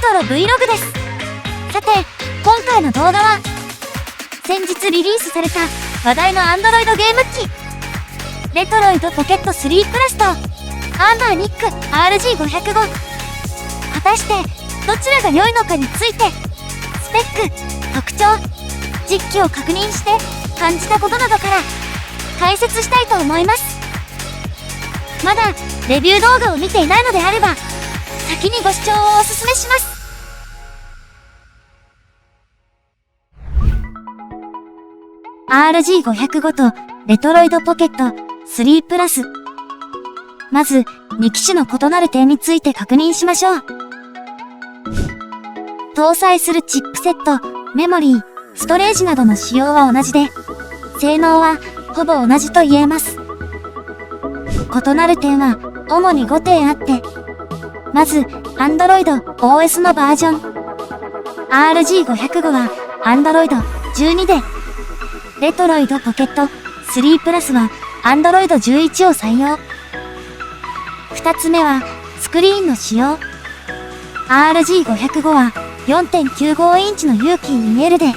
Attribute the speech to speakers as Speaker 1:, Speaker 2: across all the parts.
Speaker 1: トロ Vlog です。さて、今回の動画は、先日リリースされた話題の Android ゲーム機、レトロイドポケット3プラスと、アンダーニック RG505。果たして、どちらが良いのかについて、スペック、特徴、実機を確認して感じたことなどから、解説したいと思います。まだ、レビュー動画を見ていないのであれば、先にご視聴をお勧めします。RG505 とレトロイドポケット3プラス。まず、2機種の異なる点について確認しましょう。搭載するチップセット、メモリー、ストレージなどの仕様は同じで、性能はほぼ同じと言えます。異なる点は主に5点あって、まず、Android OS のバージョン。RG505 は Android 12で、レトロイドポケット3プラスは Android 11を採用。二つ目は、スクリーンの仕様。RG505 は 4.95 インチの有機 2L で、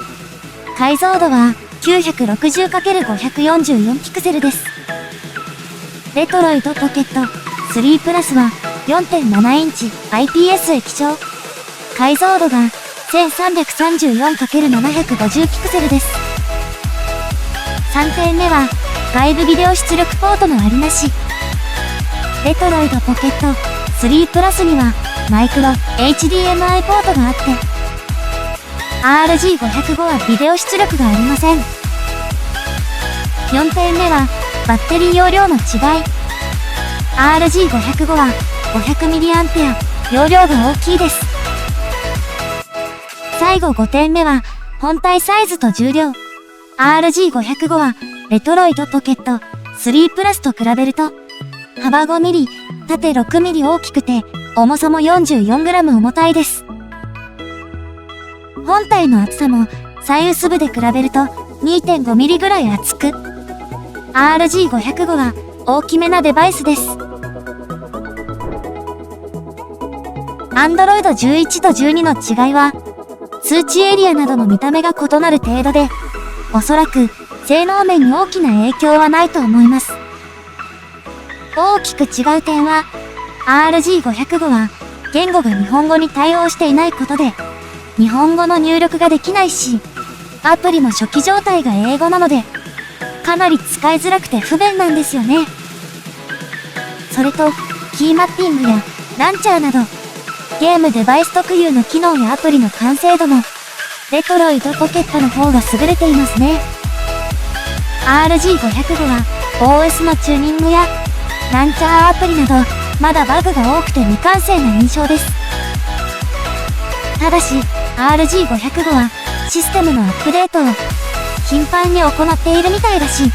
Speaker 1: 解像度は 960×544 ピクセルです。レトロイドポケット3プラスは 4.7 インチ IPS 液晶。解像度が 1334×750 ピクセルです。3点目は外部ビデオ出力ポートのありなし。レトロイドポケット3プラスにはマイクロ HDMI ポートがあって、RG505 はビデオ出力がありません。4点目はバッテリー容量の違い。RG505 は 500mAh、容量が大きいです。最後5点目は本体サイズと重量。RG505 はレトロイドポケット3プラスと比べると、幅 5mm、縦 6mm 大きくて、重さも 44g 重たいです。本体の厚さも最薄部で比べると 2.5mm ぐらい厚く、RG505 は大きめなデバイスです。Android 11と12の違いは、通知エリアなどの見た目が異なる程度で、おそらく性能面に大きな影響はないと思います。大きく違う点は、RG505 は言語が日本語に対応していないことで、日本語の入力ができないし、アプリも初期状態が英語なので、かなり使いづらくて不便なんですよね。それと、キーマッピングやランチャーなど、ゲームデバイス特有の機能やアプリの完成度も、レトロイドポケットの方が優れていますね。RG505 は OS のチューニングやランチャーアプリなど、まだバグが多くて未完成な印象です。ただし、RG505 はシステムのアップデートを頻繁に行っているみたいだし、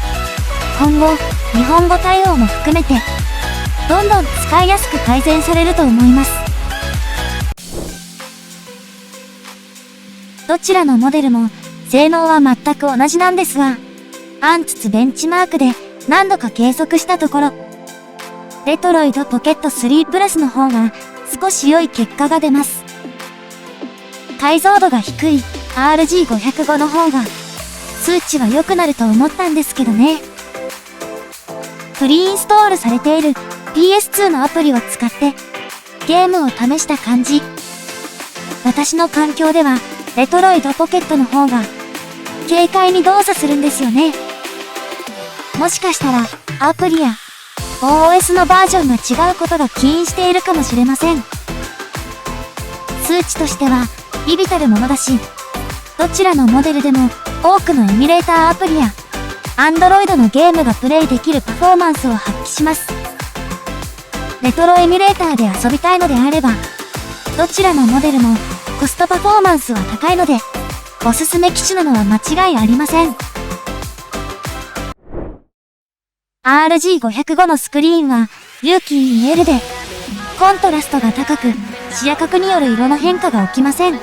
Speaker 1: 今後、日本語対応も含めて、どんどん使いやすく改善されると思います。どちらのモデルも性能は全く同じなんですが、アンツツベンチマークで何度か計測したところ、レトロイドポケット3プラスの方が少し良い結果が出ます。解像度が低い RG505 の方が数値は良くなると思ったんですけどね。プリインストールされている PS2 のアプリを使ってゲームを試した感じ。私の環境ではレトロイドポケットの方が軽快に動作するんですよね。もしかしたらアプリや OS のバージョンが違うことが起因しているかもしれません。数値としては微々たるものだし、どちらのモデルでも多くのエミュレーターアプリや Android のゲームがプレイできるパフォーマンスを発揮します。レトロエミュレーターで遊びたいのであれば、どちらのモデルもコストパフォーマンスは高いので、おすすめ機種なのは間違いありません。RG505 のスクリーンは有機 2L で、コントラストが高く、視野角による色の変化が起きません。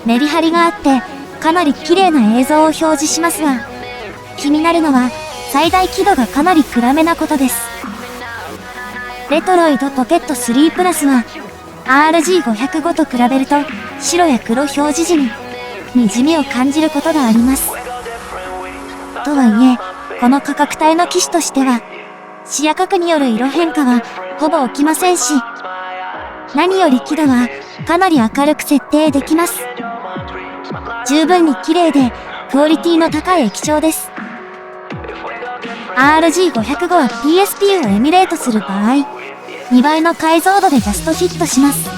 Speaker 1: メリハリがあって、かなり綺麗な映像を表示しますが、気になるのは最大輝度がかなり暗めなことです。レトロイドポケット3プラスは RG505 と比べると白や黒表示時に滲みを感じることがあります。とはいえ、この価格帯の機種としては視野角による色変化はほぼ起きませんし、何より輝度はかなり明るく設定できます。十分に綺麗でクオリティの高い液晶です。RG505 は PSP をエミュレートする場合、2倍の解像度でジャストフィットします。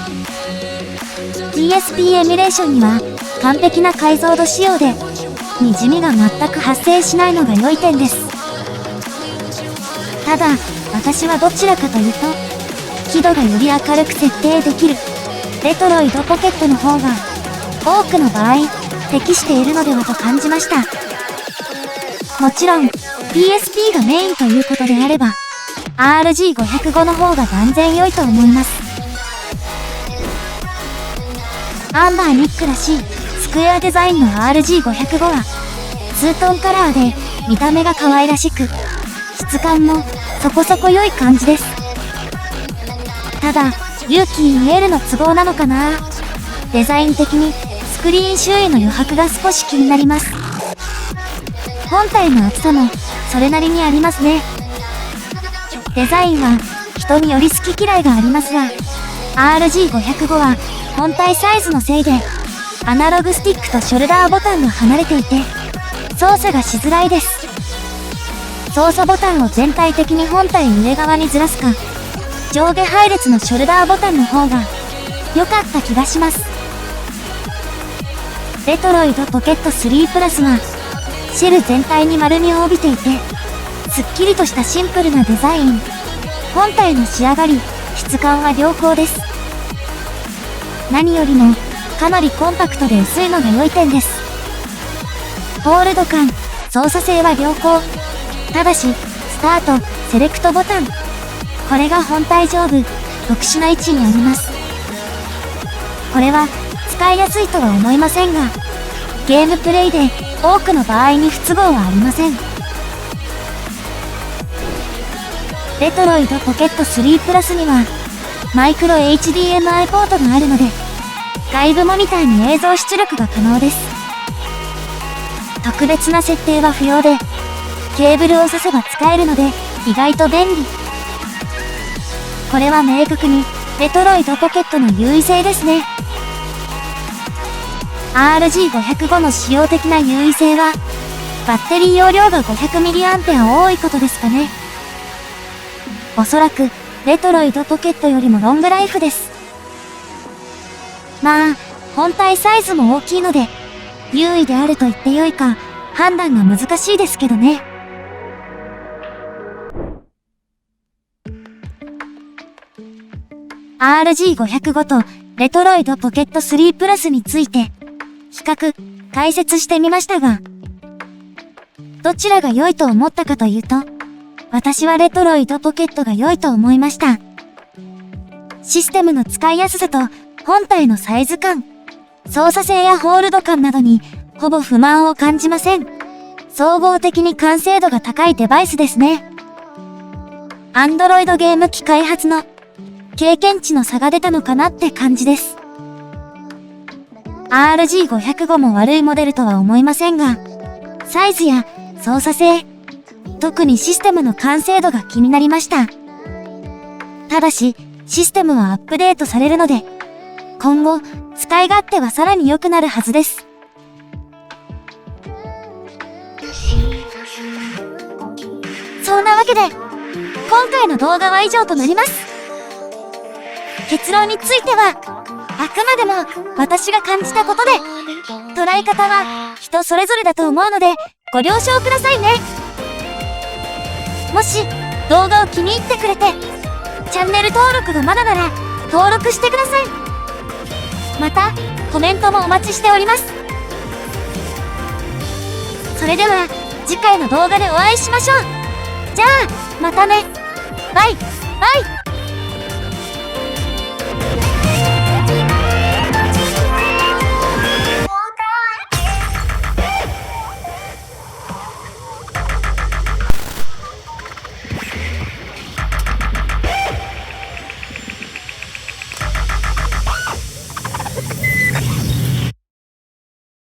Speaker 1: PSP エミュレーションには完璧な解像度仕様で、滲みが全く発生しないのが良い点です。ただ、私はどちらかというと、輝度がより明るく設定できるレトロイドポケットの方が多くの場合適しているのではと感じました。もちろん PSP がメインということであれば RG505 の方が断然良いと思います。アンバーニックらしいスクエアデザインの RG505 はツートンカラーで見た目が可愛らしく、質感もそこそこ良い感じです。ただ、ユーキー EL の都合なのかな。デザイン的にスクリーン周囲の余白が少し気になります。本体の厚さもそれなりにありますね。デザインは人により好き嫌いがありますが、RG505 は本体サイズのせいでアナログスティックとショルダーボタンが離れていて操作がしづらいです。操作ボタンを全体的に本体上側にずらすか、上下配列のショルダーボタンの方が良かった気がします。レトロイドポケット3プラスはシェル全体に丸みを帯びていて、すっきりとしたシンプルなデザイン。本体の仕上がり、質感は良好です。何よりもかなりコンパクトで薄いのが良い点です。ホールド感、操作性は良好。ただし、スタート、セレクトボタン。これが本体上部、特殊な位置にあります。これは使いやすいとは思いませんが、ゲームプレイで多くの場合に不都合はありません。レトロイドポケット3プラスにはマイクロ HDMI ポートがあるので、外部モニターに映像出力が可能です。特別な設定は不要で、ケーブルを挿せば使えるので意外と便利。これは明確にレトロイドポケットの優位性ですね。RG505 の使用的な優位性は、バッテリー容量が 500mAh 多いことですかね。おそらく、レトロイドポケットよりもロングライフです。まあ、本体サイズも大きいので、優位であると言ってよいか、判断が難しいですけどね。RG505 とレトロイドポケット3プラスについて比較、解説してみましたが、どちらが良いと思ったかというと、私はレトロイドポケットが良いと思いました。システムの使いやすさと本体のサイズ感、操作性やホールド感などにほぼ不満を感じません。総合的に完成度が高いデバイスですね。Android ゲーム機開発の経験値の差が出たのかなって感じです。RG505 も悪いモデルとは思いませんが、サイズや操作性、特にシステムの完成度が気になりました。ただし、システムはアップデートされるので、今後、使い勝手はさらに良くなるはずです。そんなわけで、今回の動画は以上となります。結論については、あくまでも私が感じたことで、捉え方は人それぞれだと思うのでご了承くださいね。もし動画を気に入ってくれて、チャンネル登録がまだなら登録してください。またコメントもお待ちしております。それでは次回の動画でお会いしましょう。じゃあまたね。バイバイ。